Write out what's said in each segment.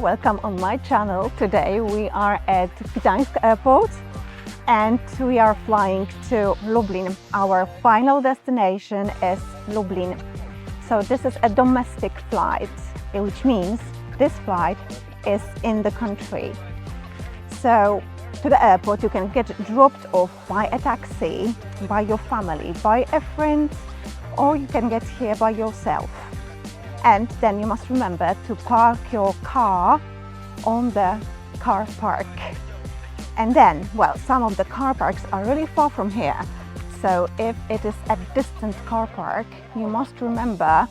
welcome on my channel. Today we are at Gdańsk airport and we are flying to Lublin. Our final destination is Lublin. So this is a domestic flight, which means this flight is in the country. So to the airport you can get dropped off by a taxi, by your family, by a friend, or you can get here by yourself. And then you must remember to park your car on the car park. And then, well, some of the car parks are really far from here. So if it is a distant car park, you must remember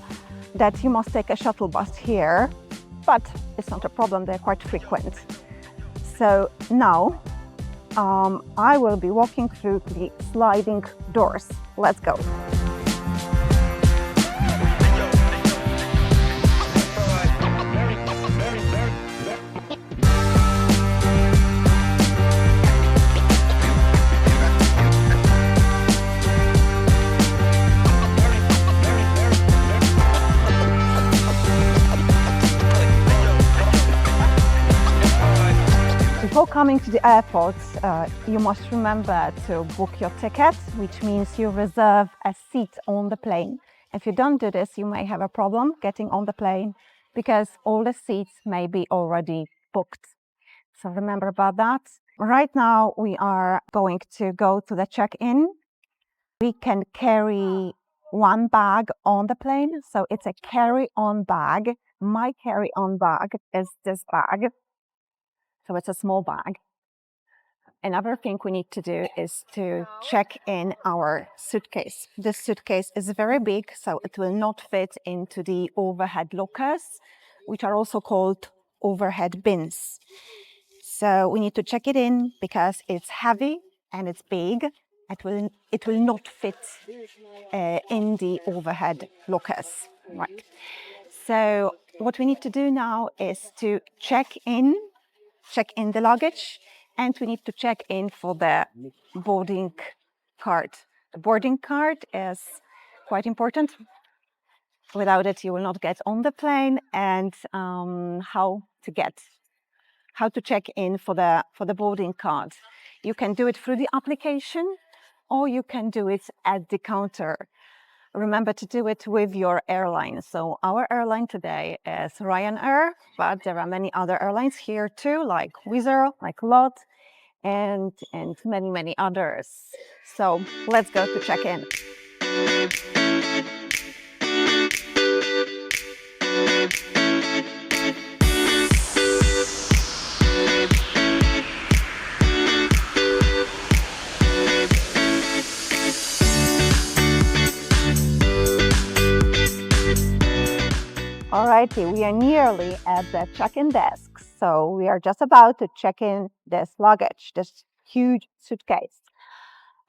that you must take a shuttle bus here, but it's not a problem, they're quite frequent. So now I will be walking through the sliding doors. Let's go. Before coming to the airport, you must remember to book your ticket, which means you reserve a seat on the plane. If you don't do this, you may have a problem getting on the plane because all the seats may be already booked. So remember about that. Right now we are going to go to the check-in. We can carry one bag on the plane, so it's a carry-on bag. My carry-on bag is this bag. So it's a small bag. Another thing we need to do is to check in our suitcase. This suitcase is very big, so it will not fit into the overhead lockers, which are also called overhead bins. So we need to check it in because it's heavy and it's big. It will not fit in the overhead lockers. Right. So what we need to do now is to check in the luggage, and we need to check in for the boarding card. The boarding card is quite important. Without it, you will not get on the plane. And how to check in for the boarding card. You can do it through the application, or you can do it at the counter. Remember to do it with your airline. So our airline today is Ryanair, but there are many other airlines here too, like Wizz Air, like LOT, and many, many others. So let's go to check in. Alrighty, we are nearly at the check-in desk. So we are just about to check in this luggage, this huge suitcase.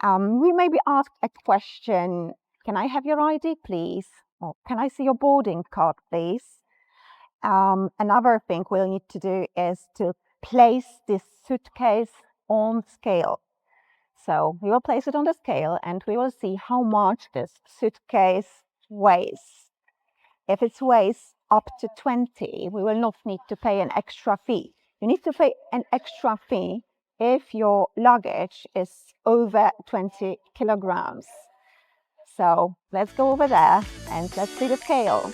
We may be asked a question, can I have your ID, please? Or can I see your boarding card, please? Another thing we'll need to do is to place this suitcase on scale. So we will place it on the scale and we will see how much this suitcase weighs. If it weighs up to 20, we will not need to pay an extra fee. You need to pay an extra fee if your luggage is over 20 kilograms. So let's go over there and let's see the scale.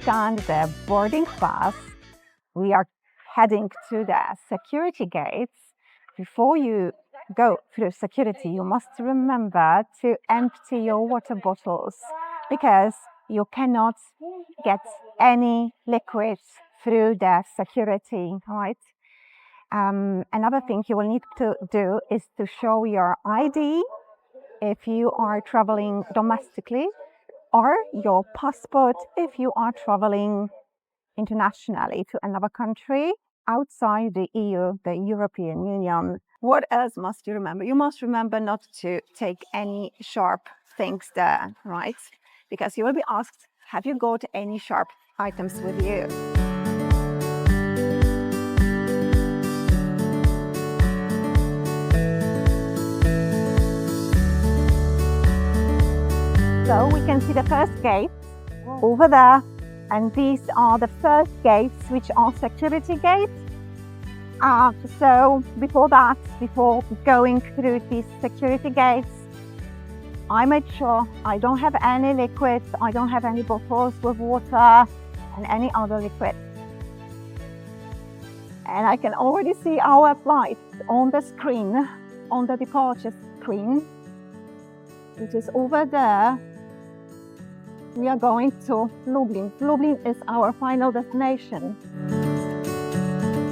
Scanned the boarding pass. We are heading to the security gates. Before you go through security, you must remember to empty your water bottles because you cannot get any liquids through the security, right? Another thing you will need to do is to show your ID if you are traveling domestically, or your passport if you are traveling internationally to another country outside the EU, the European Union. What else must you remember? You must remember not to take any sharp things there, right? Because you will be asked, have you got any sharp items with you? So we can see the first gate over there, and these are the first gates, which are security gates. So before going through these security gates, I made sure I don't have any liquids, I don't have any bottles with water and any other liquid. And I can already see our flight on the screen, on the departure screen, which is over there. We are going to Lublin. Lublin is our final destination.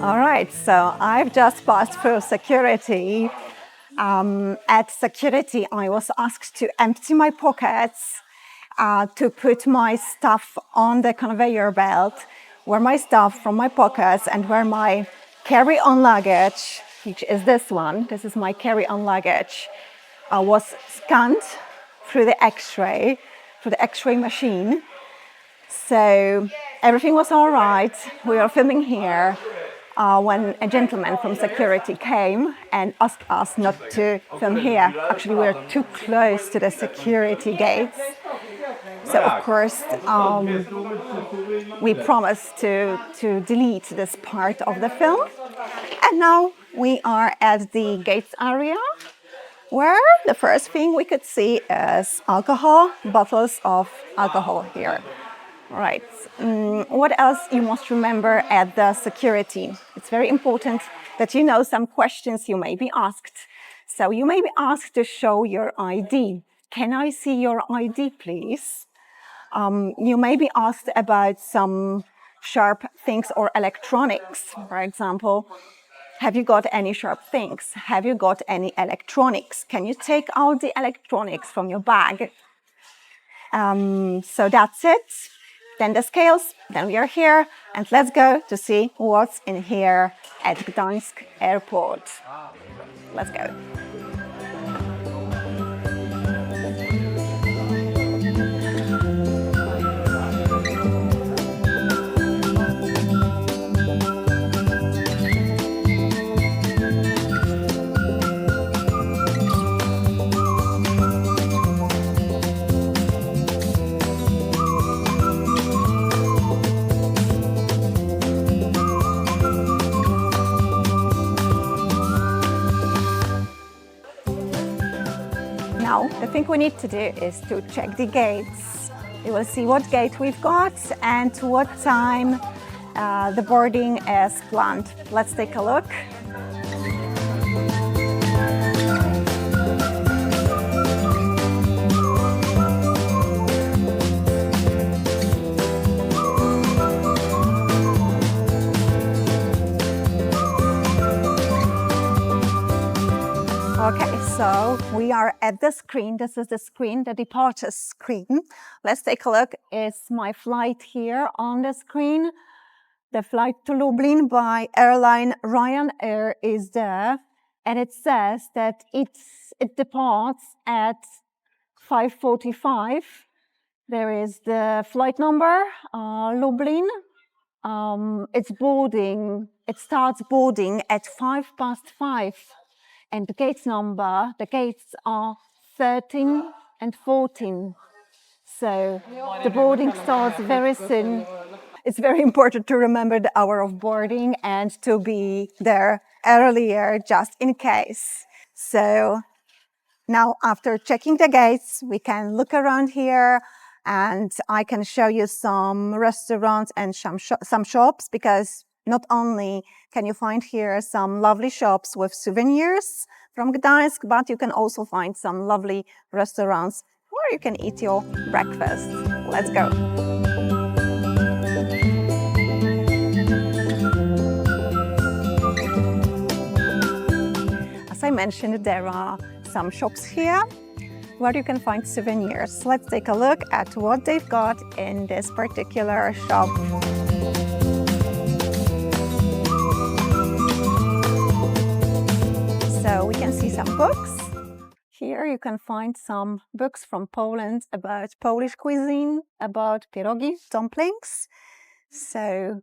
All right, so I've just passed through security. At security, I was asked to empty my pockets, to put my stuff on the conveyor belt, where my stuff from my pockets and where my carry-on luggage, which is this one, this is my carry-on luggage, was scanned through the X-ray machine. So everything was all right. We are filming here when a gentleman from security came and asked us not to film here. Actually, we are too close to the security gates. So of course, we promised to delete this part of the film. And now we are at the gates area, where the first thing we could see is alcohol, bottles of alcohol here. Right. What else you must remember at the security? It's very important that you know some questions you may be asked. So you may be asked to show your ID. Can I see your ID, please? You may be asked about some sharp things or electronics. For example, have you got any sharp things? Have you got any electronics? Can you take out the electronics from your bag? So that's it. Then the scales, then we are here, and let's go to see what's in here at Gdańsk airport. Let's go. Now, the thing we need to do is to check the gates. You will see what gate we've got and what time the boarding is planned. Let's take a look. Okay, so we are at the screen. This is the screen, the departure screen. Let's take a look. It's my flight here on the screen. The flight to Lublin by airline Ryanair is there. And it says that it departs at 5:45. There is the flight number, Lublin. It starts boarding at 5:05. And the gates are 13 and 14. So the boarding starts very soon. It's very important to remember the hour of boarding and to be there earlier just in case. So now after checking the gates, we can look around here and I can show you some restaurants and some shops, because not only can you find here some lovely shops with souvenirs from Gdańsk, but you can also find some lovely restaurants where you can eat your breakfast. Let's go. As I mentioned, there are some shops here. where you can find souvenirs. Let's take a look at what they've got in this particular shop. So we can see some books. Here you can find some books from Poland about Polish cuisine, about pierogi, dumplings. So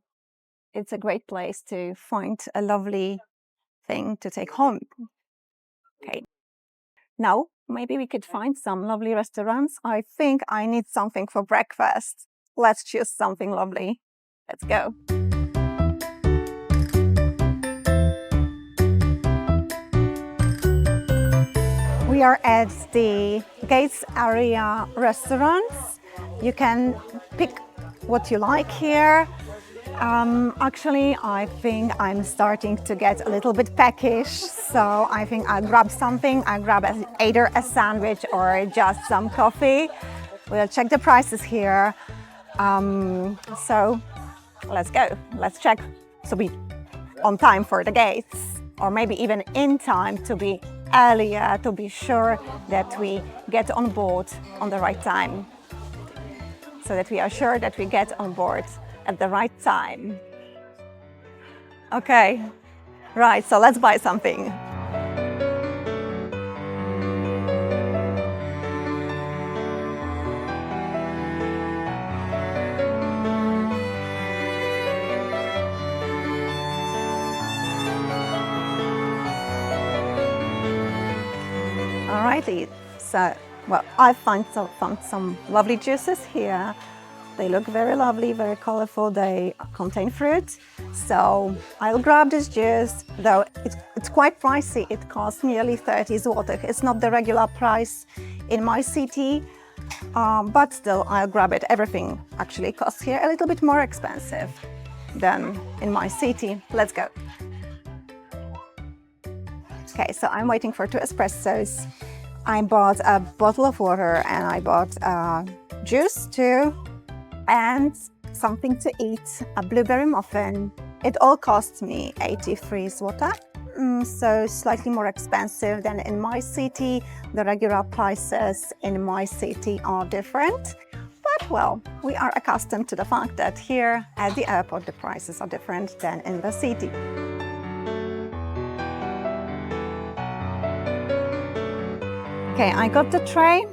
it's a great place to find a lovely thing to take home. Okay. Now, maybe we could find some lovely restaurants. I think I need something for breakfast. Let's choose something lovely. Let's go. We are at the Gates area restaurants. You can pick what you like here. Actually, I think I'm starting to get a little bit peckish, so I think I'll grab something. I'll grab either a sandwich or just some coffee. We'll check the prices here. So let's go. Let's check to be on time for the gates, or maybe even in time to be earlier, to be sure that we get on board on the right time, so that we are sure that we get on board at the right time. Okay, right, so let's buy something. Alrighty, so, well, I found some lovely juices here. They look very lovely, very colorful. They contain fruit. So I'll grab this juice, though it's quite pricey. It costs nearly 30 złotych. It's not the regular price in my city, but still I'll grab it. Everything actually costs here a little bit more expensive than in my city. Let's go. Okay, so I'm waiting for 2 espressos. I bought a bottle of water and I bought juice too, and something to eat, a blueberry muffin. It all cost me 83 złotych, so slightly more expensive than in my city. The regular prices in my city are different, but well, we are accustomed to the fact that here at the airport the prices are different than in the city. Okay, I got the tray.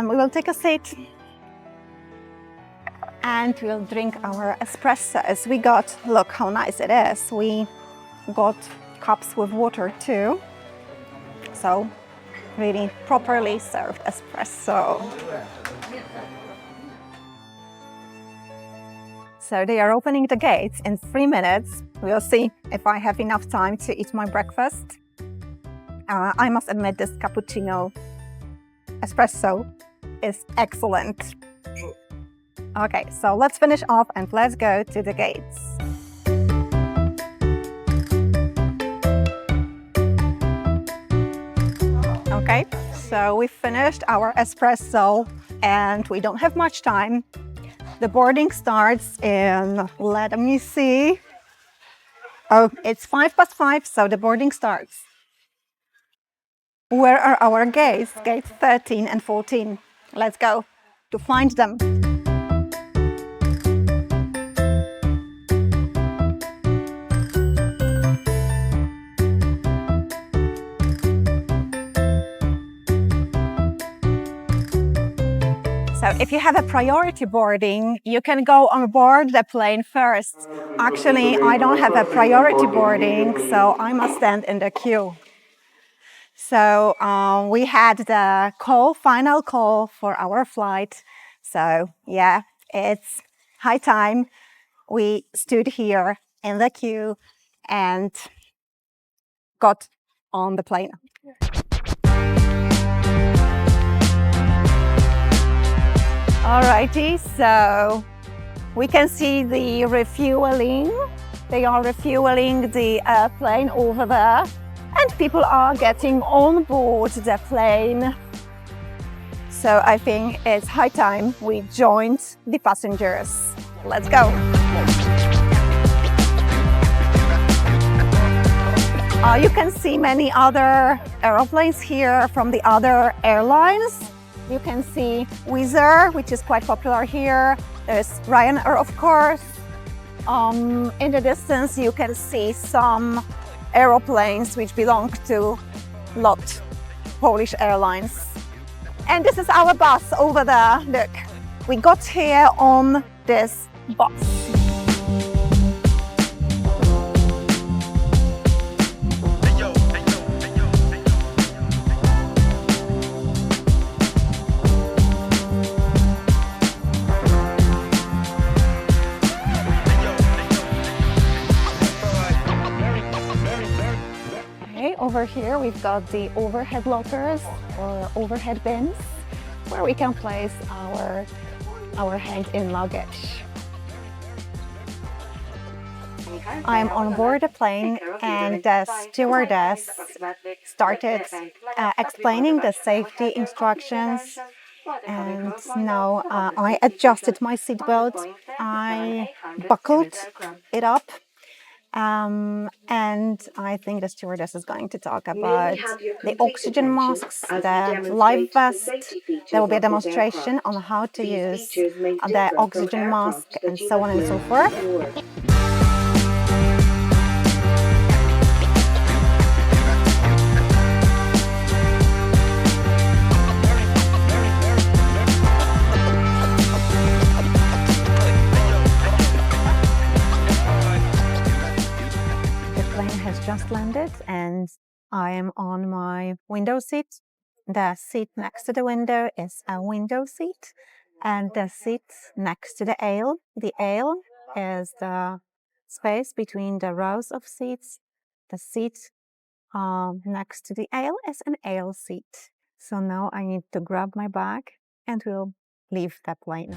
We will take a seat and we'll drink our espressos. We got, look how nice it is. We got cups with water too. So really properly served espresso. So they are opening the gates in 3 minutes. We'll see if I have enough time to eat my breakfast. I must admit this cappuccino espresso is excellent. Okay, so let's finish off and let's go to the gates. Okay, so we finished our espresso and we don't have much time. The boarding starts in, let me see. Oh, it's 5:05, so the boarding starts. Where are our gates? Gates 13 and 14. Let's go to find them. So if you have a priority boarding, you can go on board the plane first. Actually, I don't have a priority boarding, so I must stand in the queue. So we had the final call for our flight. So yeah, it's high time. We stood here in the queue and got on the plane. Alrighty, so we can see the refueling. They are refueling the airplane over there, and people are getting on board the plane. So I think it's high time we joined the passengers. Let's go. You can see many other aeroplanes here from the other airlines. You can see Wizz Air, which is quite popular here. There's Ryanair, of course. In the distance, you can see some aeroplanes which belong to LOT, Polish Airlines. And this is our bus over there. Look, we got here on this bus. Over here we've got the overhead lockers or overhead bins where we can place our hand-in luggage. I'm on board a plane and the stewardess started explaining the safety instructions, and now I adjusted my seatbelt, I buckled it up. And I think the stewardess is going to talk about the oxygen masks, the life vest. There will be a demonstration on how to use the oxygen mask and so on and so forth. Just landed and I am on my window seat. The seat next to the window is a window seat, and the seat next to the aisle. The aisle is the space between the rows of seats. The seat next to the aisle is an aisle seat. So now I need to grab my bag and we'll leave the plane.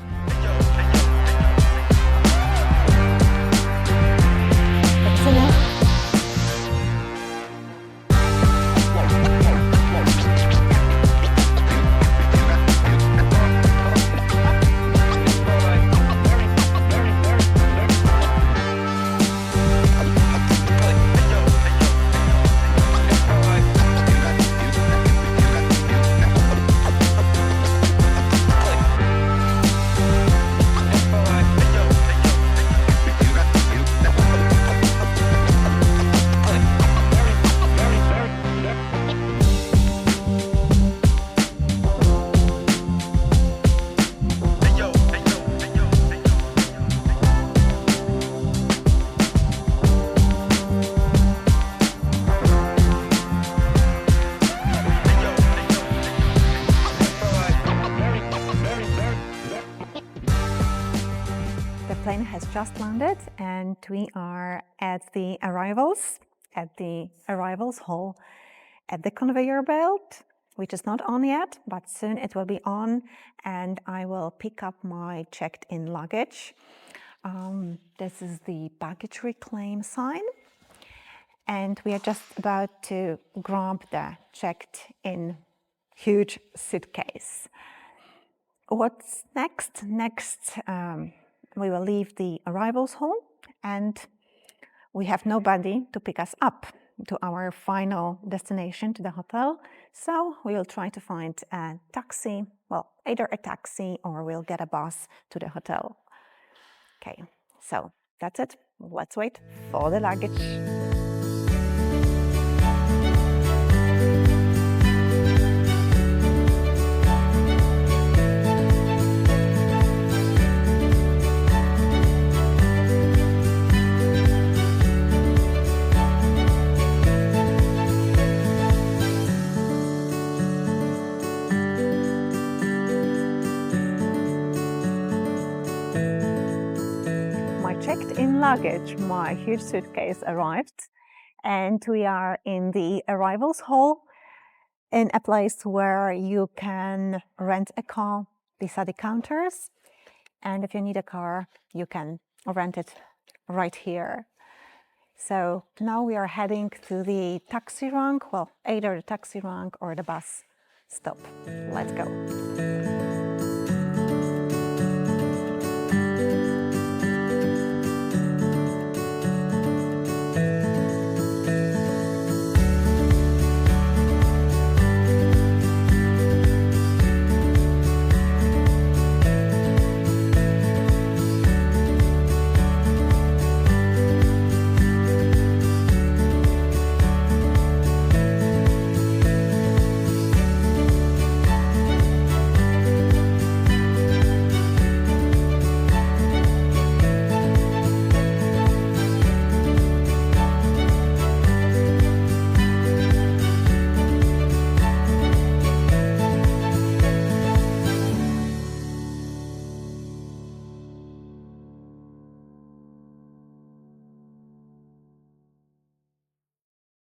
Has just landed and we are at the arrivals hall at the conveyor belt, which is not on yet, but soon it will be on, and I will pick up my checked-in luggage. This is the baggage reclaim sign, and we are just about to grab the checked-in huge suitcase. What's next? We will leave the arrivals hall and we have nobody to pick us up to our final destination, to the hotel. So we will try to find a taxi, well, either a taxi or we'll get a bus to the hotel. Okay, so that's it. Let's wait for the luggage. Checked-in luggage, my huge suitcase arrived, and we are in the arrivals hall in a place where you can rent a car. These are the counters, and if you need a car, you can rent it right here. So now we are heading to the taxi rank, well, either the taxi rank or the bus stop. Let's go.